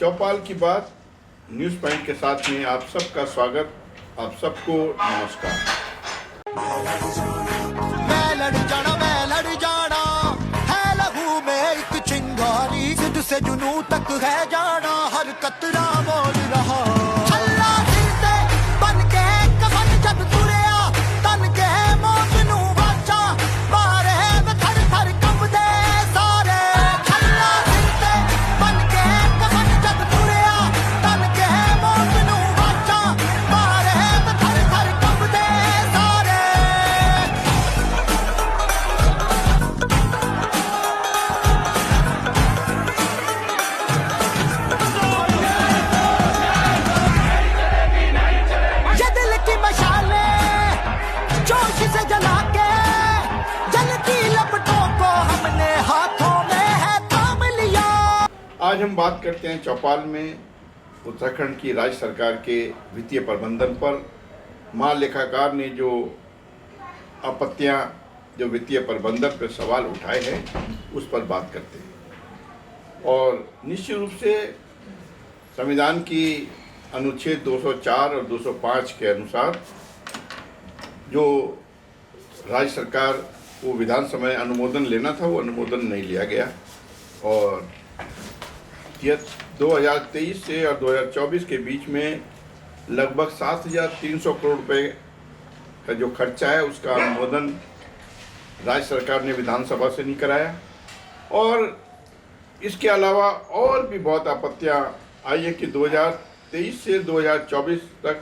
चौपाल की बात news point के साथ में आप सबका स्वागत, आप सबको नमस्कार। मैं लड़ जाना है लहू में एक चिंगारी, जिद से जुनू तक है जाना, हर कतरा बोल रहा अल्लाह दिल से बन के कफन जब तुरया, तन के मौत नू बाचा मारे में थर थर कंबदे सारे। अल्लाह दिल से बन के कफन जब तुरया, तन के मौत नू बाचा मारे में थर थर कंबदे सारे। ये दिल की मशाले जोश से जला के जलती लपटों को हमने हाथों में है थाम लिया। आज हम बात करते हैं चौपाल में उत्तराखंड की राज्य सरकार के वित्तीय प्रबंधन पर। महालेखाकार ने जो आपत्तियां जो वित्तीय प्रबंधन पर सवाल उठाए हैं उस पर बात करते हैं। और निश्चित रूप से संविधान की अनुच्छेद 204 और 205 के अनुसार जो राज्य सरकार को विधानसभा में अनुमोदन लेना था वो अनुमोदन नहीं लिया गया। और 2023 से और 2024 के बीच में लगभग 7,300 करोड़ रुपए का जो खर्चा है उसका अनुमोदन राज्य सरकार ने विधानसभा से नहीं कराया। और इसके अलावा और भी बहुत आपत्तियां आई है कि 2023 से 2024 तक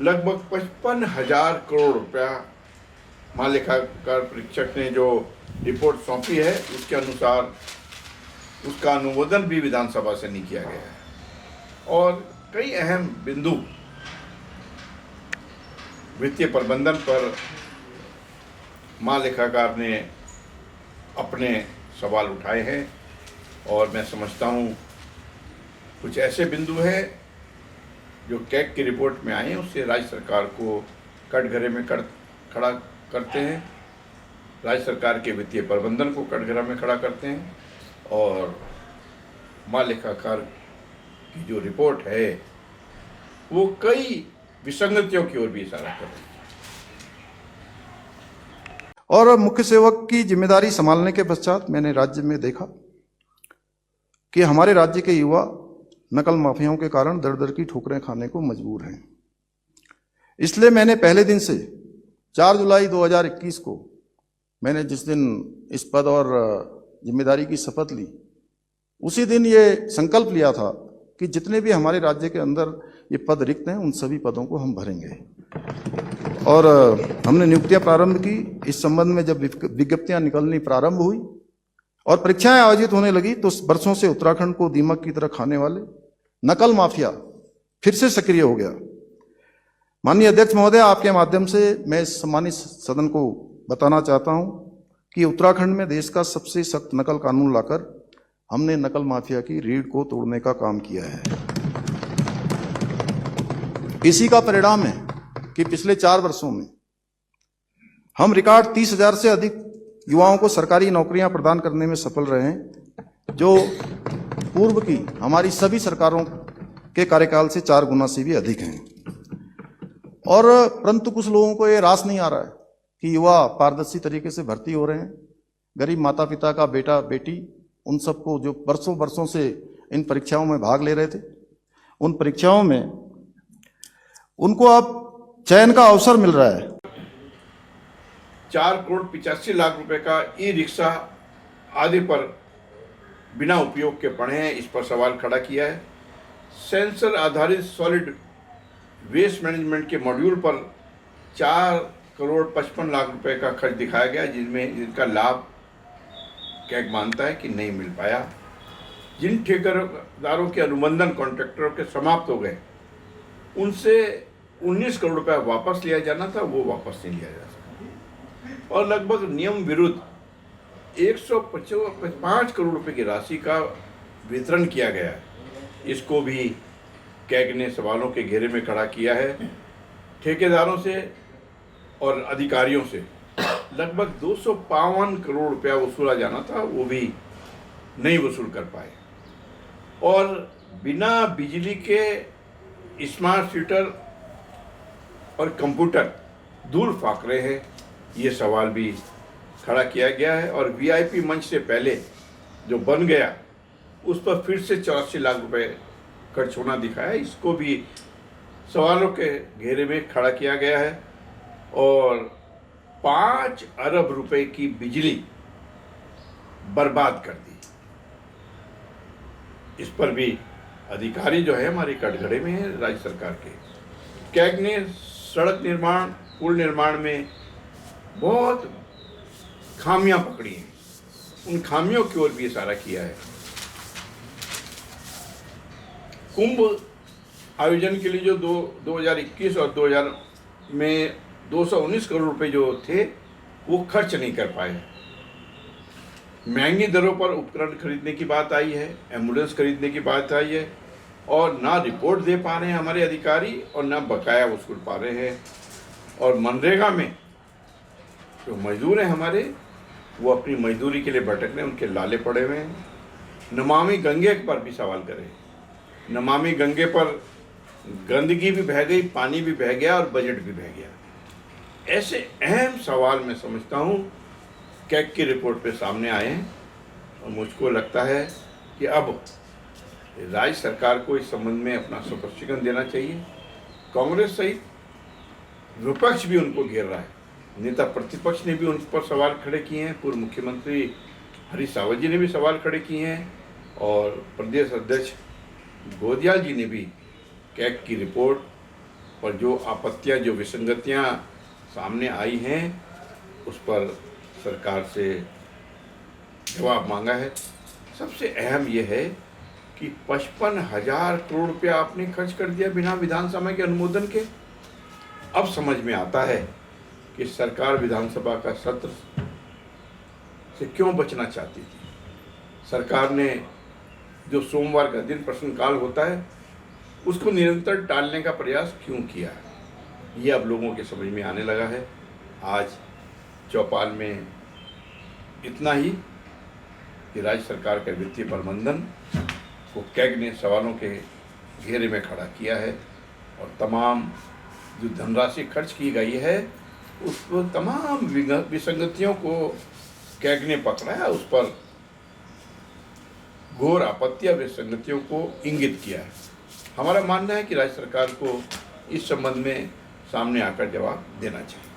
लगभग 55,000 करोड़ रुपया महालेखाकार परीक्षक ने जो रिपोर्ट सौंपी है उसके अनुसार उसका अनुमोदन भी विधानसभा से नहीं किया गया है। और कई अहम बिंदु वित्तीय प्रबंधन पर महालेखाकार ने अपने सवाल उठाए हैं। और मैं समझता हूँ कुछ ऐसे बिंदु हैं जो कैग की रिपोर्ट में आए हैं उससे राज्य सरकार को कटघरे में खड़ा करते हैं, राज्य सरकार के वित्तीय प्रबंधन को कटघरा में खड़ा करते हैं। और महालेखाकार की जो रिपोर्ट है वो कई विसंगतियों की ओर भी इशारा कर रही है। और मुख्य सेवक की जिम्मेदारी संभालने के पश्चात मैंने राज्य में देखा कि हमारे राज्य के युवा नकल माफियाओं के कारण दर दर की ठोकरें खाने को मजबूर हैं। इसलिए मैंने पहले दिन से 4 जुलाई 2021 को मैंने जिस दिन इस पद और जिम्मेदारी की शपथ ली उसी दिन ये संकल्प लिया था कि जितने भी हमारे राज्य के अंदर ये पद रिक्त हैं उन सभी पदों को हम भरेंगे। और हमने नियुक्तियां प्रारंभ की। इस संबंध में जब विज्ञप्तियां निकलनी प्रारंभ हुई और परीक्षाएं आयोजित होने लगी तो वर्षों से उत्तराखंड को दीमक की तरह खाने वाले नकल माफिया फिर से सक्रिय हो गया। माननीय अध्यक्ष महोदय, आपके माध्यम से मैं इस सम्मानित सदन को बताना चाहता हूं कि उत्तराखंड में देश का सबसे सख्त नकल कानून लाकर हमने नकल माफिया की रीढ़ को तोड़ने का काम किया है। इसी का परिणाम है कि पिछले 4 वर्षों में हम रिकॉर्ड 30,000 से अधिक युवाओं को सरकारी नौकरियां प्रदान करने में सफल रहे हैं, जो पूर्व की हमारी सभी सरकारों के कार्यकाल से 4 गुना से भी अधिक हैं। और परंतु कुछ लोगों को ये रास नहीं आ रहा है कि युवा पारदर्शी तरीके से भर्ती हो रहे हैं। गरीब माता पिता का बेटा बेटी उन सबको जो वर्षों से इन परीक्षाओं में भाग ले रहे थे, उन परीक्षाओं में उनको अब चयन का अवसर मिल रहा है। 4,85,00,000 रुपए का ई रिक्शा आदि पर बिना उपयोग के पड़े हैं, इस पर सवाल खड़ा किया है। सेंसर आधारित सॉलिड वेस्ट मैनेजमेंट के मॉड्यूल पर 4,55,00,000 रुपए का खर्च दिखाया गया, जिनका लाभ कैग मानता है कि नहीं मिल पाया। जिन ठेकेदारों के अनुबंधन कॉन्ट्रैक्टरों के समाप्त हो गए उनसे 19 करोड़ रुपया वापस लिया जाना था, वो वापस नहीं लिया जा सका। और लगभग नियम विरुद्ध 155 करोड़ रुपए की राशि का वितरण किया गया है। इसको भी कैग ने सवालों के घेरे में खड़ा किया है। ठेकेदारों से और अधिकारियों से लगभग 252 करोड़ रुपया वसूला जाना था, वो भी नहीं वसूल कर पाए। और बिना बिजली के स्मार्ट मीटर और कंप्यूटर दूर फाक रहे हैं, ये सवाल भी खड़ा किया गया है। और वीआईपी मंच से पहले जो बन गया उस पर फिर से 84 लाख रुपए खर्च होना दिखाया, इसको भी सवालों के घेरे में खड़ा किया गया है। और 5 अरब रुपए की बिजली बर्बाद कर दी, इस पर भी अधिकारी जो है हमारे कटघरे में है राज्य सरकार के। कैग ने सड़क निर्माण, पुल निर्माण में बहुत खामियां पकड़ी हैं, उन खामियों की ओर भी इशारा किया है। कुंभ आयोजन के लिए जो 2021 और 2000 में 219 करोड़ रुपए जो थे वो खर्च नहीं कर पाए। महंगी दरों पर उपकरण खरीदने की बात आई है, एम्बुलेंस खरीदने की बात आई है, और ना रिपोर्ट दे पा रहे हैं हमारे अधिकारी और ना बकाया वसूल पा रहे हैं। और मनरेगा में जो मजदूर हैं हमारे, वो अपनी मजदूरी के लिए भटक रहे हैं, उनके लाले पड़े हुए हैं। नमामि गंगे पर भी सवाल करें, नमामि गंगे पर गंदगी भी बह गई, पानी भी बह गया और बजट भी बह गया। ऐसे अहम सवाल मैं समझता हूँ कैग की रिपोर्ट पे सामने आए हैं, और मुझको लगता है कि अब राज्य सरकार को इस संबंध में अपना स्पष्टीकरण देना चाहिए। कांग्रेस सहित विपक्ष भी उनको घेर रहा है, नेता प्रतिपक्ष ने भी उन पर सवाल खड़े किए हैं, पूर्व मुख्यमंत्री हरीश रावत जी ने भी सवाल खड़े किए हैं, और प्रदेश अध्यक्ष गोदियाल जी ने भी कैग की रिपोर्ट पर जो आपत्तियां, जो विसंगतियां सामने आई हैं, उस पर सरकार से जवाब मांगा है। सबसे अहम यह है कि 55,000 करोड़ रुपया आपने खर्च कर दिया बिना विधानसभा के अनुमोदन के। अब समझ में आता है कि सरकार विधानसभा का सत्र से क्यों बचना चाहती थी। सरकार ने जो सोमवार का दिन प्रश्नकाल होता है उसको निरंतर टालने का प्रयास क्यों किया है, ये अब लोगों के समझ में आने लगा है। आज चौपाल में इतना ही कि राज्य सरकार के वित्तीय प्रबंधन को कैग ने सवालों के घेरे में खड़ा किया है, और तमाम जो धनराशि खर्च की गई है उस तमाम विसंगतियों को कैग ने पकड़ा है, उस पर घोर आपत्ति विसंगतियों को इंगित किया है। हमारा मानना है कि राज्य सरकार को इस संबंध में सामने आकर जवाब देना चाहिए।